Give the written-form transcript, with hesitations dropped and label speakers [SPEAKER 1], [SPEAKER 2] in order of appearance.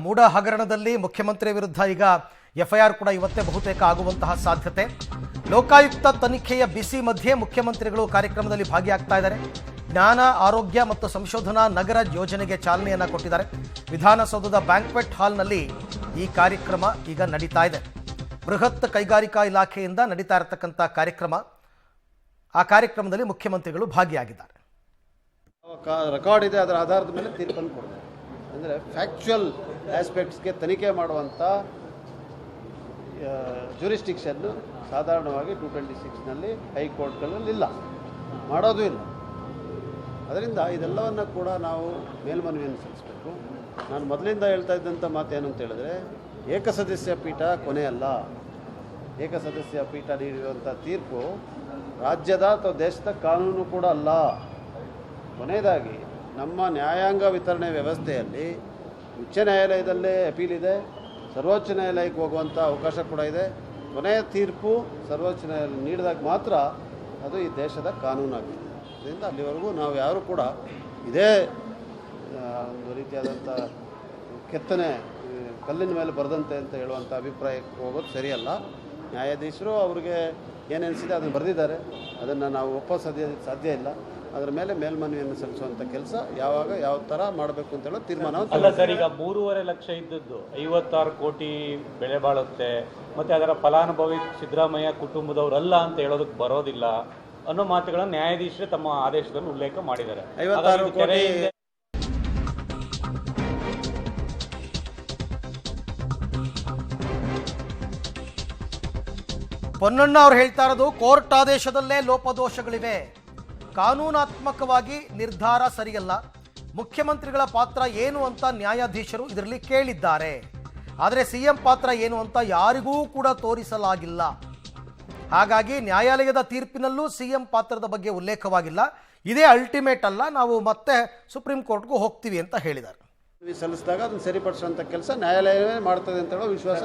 [SPEAKER 1] ಮೂಡ ಹಗರಣದಲ್ಲಿ ಮುಖ್ಯಮಂತ್ರಿ ವಿರುದ್ಧ ಈಗ ಎಫ್ಐಆರ್ ಕೂಡ ಇವತ್ತೇ ಬಹುತೇಕ ಆಗುವಂತಹ ಸಾಧ್ಯತೆ. ಲೋಕಾಯುಕ್ತ ತನಿಖೆಯ ಬಿಸಿ ಮಧ್ಯೆ ಮುಖ್ಯಮಂತ್ರಿಗಳು ಕಾರ್ಯಕ್ರಮದಲ್ಲಿ ಭಾಗಿಯಾಗ್ತಾ ಇದ್ದಾರೆ. ಜ್ಞಾನ ಆರೋಗ್ಯ ಮತ್ತು ಸಂಶೋಧನಾ ನಗರ ಯೋಜನೆಗೆ ಚಾಲನೆಯನ್ನ ಕೊಟ್ಟಿದ್ದಾರೆ. ವಿಧಾನಸೌಧದ ಬ್ಯಾಂಕ್ವೆಟ್ ಹಾಲ್ನಲ್ಲಿ ಈ ಕಾರ್ಯಕ್ರಮ ಈಗ ನಡೀತಾ ಇದೆ. ಬೃಹತ್ ಕೈಗಾರಿಕಾ ಇಲಾಖೆಯಿಂದ ನಡೀತಾ ಇರತಕ್ಕಂಥ ಕಾರ್ಯಕ್ರಮ. ಆ ಕಾರ್ಯಕ್ರಮದಲ್ಲಿ ಮುಖ್ಯಮಂತ್ರಿಗಳು ಭಾಗಿಯಾಗಿದ್ದಾರೆ.
[SPEAKER 2] ರೆಕಾರ್ಡ್ ಇದೆ, ಅದರ ಆಧಾರದ ಮೇಲೆ ತೀರ್ಪನ್ನು ಕೊಡಬೇಕು. ಅಂದರೆ ಫ್ಯಾಕ್ಚುಯಲ್ ಆಸ್ಪೆಕ್ಟ್ಸ್ಗೆ ತನಿಖೆ ಮಾಡುವಂಥ ಜೂರಿಸ್ಟಿಕ್ಷನ್ನು ಸಾಧಾರಣವಾಗಿ 226ನಲ್ಲಿ ಹೈಕೋರ್ಟ್ಗಳಲ್ಲಿ ಇಲ್ಲ, ಮಾಡೋದು ಇಲ್ಲ. ಅದರಿಂದ ಇದೆಲ್ಲವನ್ನು ಕೂಡ ನಾವು ಮೇಲ್ಮನವಿಯನ್ನು ಸಲ್ಲಿಸಬೇಕು. ನಾನು ಮೊದಲಿಂದ ಹೇಳ್ತಾ ಇದ್ದಂಥ ಮಾತೇನು ಅಂತ ಹೇಳಿದ್ರೆ, ಏಕಸದಸ್ಯ ಪೀಠ ಕೊನೆಯಲ್ಲ. ಏಕಸದಸ್ಯ ಪೀಠ ನೀಡಿರುವಂಥ ತೀರ್ಪು ರಾಜ್ಯದ ಅಥವಾ ದೇಶದ ಕಾನೂನು ಕೂಡ ಅಲ್ಲ. ಕೊನೆಯದಾಗಿ ನಮ್ಮ ನ್ಯಾಯಾಂಗ ವಿತರಣೆ ವ್ಯವಸ್ಥೆಯಲ್ಲಿ ಉಚ್ಚ ನ್ಯಾಯಾಲಯದಲ್ಲೇ ಅಪೀಲ್ ಇದೆ, ಸರ್ವೋಚ್ಚ ನ್ಯಾಯಾಲಯಕ್ಕೆ ಹೋಗುವಂಥ ಅವಕಾಶ ಕೂಡ ಇದೆ. ಕೊನೆಯ ತೀರ್ಪು ಸರ್ವೋಚ್ಚ ನ್ಯಾಯಾಲಯ ನೀಡಿದಾಗ ಮಾತ್ರ ಅದು ಈ ದೇಶದ ಕಾನೂನಾಗಿದೆ. ಅದರಿಂದ ಅಲ್ಲಿವರೆಗೂ ನಾವು ಯಾರೂ ಕೂಡ ಇದೇ ಒಂದು ರೀತಿಯಾದಂಥ ಕೆತ್ತನೆ ಕಲ್ಲಿನ ಮೇಲೆ ಬರೆದಂತೆ ಅಂತ ಹೇಳುವಂಥ ಅಭಿಪ್ರಾಯಕ್ಕೆ ಹೋಗೋದು ಸರಿಯಲ್ಲ. ನ್ಯಾಯಾಧೀಶರು ಅವ್ರಿಗೆ ಏನೆನಿಸಿದೆ ಅದನ್ನು ಬರೆದಿದ್ದಾರೆ, ಅದನ್ನು ನಾವು ಸಾಧ್ಯ ಇಲ್ಲ. ಅದರ ಮೇಲೆ ಮೇಲ್ಮನವಿಯನ್ನು ಸಲ್ಲಿಸುವಂಥ ಕೆಲಸ ಯಾವಾಗ ಯಾವ ಥರ ಮಾಡಬೇಕು ಅಂತ ಹೇಳೋ ತೀರ್ಮಾನ
[SPEAKER 3] ಅಲ್ಲ ಸರ್. ಈಗ 3.5 ಲಕ್ಷ ಇದ್ದದ್ದು 56 ಕೋಟಿ ಬೆಲೆ ಬಾಳುತ್ತೆ, ಮತ್ತು ಅದರ ಫಲಾನುಭವಿ ಸಿದ್ದರಾಮಯ್ಯ ಕುಟುಂಬದವರಲ್ಲ ಅಂತ ಹೇಳೋದಕ್ಕೆ ಬರೋದಿಲ್ಲ ಅನ್ನೋ ಮಾತುಗಳನ್ನು ನ್ಯಾಯಾಧೀಶರು ತಮ್ಮ ಆದೇಶದಲ್ಲಿ ಉಲ್ಲೇಖ ಮಾಡಿದ್ದಾರೆ.
[SPEAKER 2] 56 ಕೋಟಿ
[SPEAKER 1] ಪೊನ್ನಣ್ಣ ಅವ್ರು ಹೇಳ್ತಾ ಇರೋದು ಕೋರ್ಟ್ ಆದೇಶದಲ್ಲೇ ಲೋಪದೋಷಗಳಿವೆ, ಕಾನೂನಾತ್ಮಕವಾಗಿ ನಿರ್ಧಾರ ಸರಿಯಲ್ಲ. ಮುಖ್ಯಮಂತ್ರಿಗಳ ಪಾತ್ರ ಏನು ಅಂತ ನ್ಯಾಯಾಧೀಶರು ಇದರಲ್ಲಿ ಕೇಳಿದ್ದಾರೆ, ಆದರೆ ಸಿಎಂ ಪಾತ್ರ ಏನು ಅಂತ ಯಾರಿಗೂ ಕೂಡ ತೋರಿಸಲಾಗಿಲ್ಲ. ಹಾಗಾಗಿ ನ್ಯಾಯಾಲಯದ ತೀರ್ಪಿನಲ್ಲೂ ಸಿಎಂ ಪಾತ್ರದ ಬಗ್ಗೆ ಉಲ್ಲೇಖವಾಗಿಲ್ಲ. ಇದೇ ಅಲ್ಟಿಮೇಟ್ ಅಲ್ಲ, ನಾವು ಮತ್ತೆ ಸುಪ್ರೀಂ ಕೋರ್ಟ್ಗೂ ಹೋಗ್ತೀವಿ ಅಂತ ಹೇಳಿದ್ದಾರೆ.
[SPEAKER 2] ಸಲ್ಲಿಸಿದಾಗ ಅದನ್ನು ಸರಿಪಡಿಸುವಂಥ ಕೆಲಸ ನ್ಯಾಯಾಲಯವೇ ಮಾಡ್ತದೆ ಅಂತ ಹೇಳೋ ವಿಶ್ವಾಸ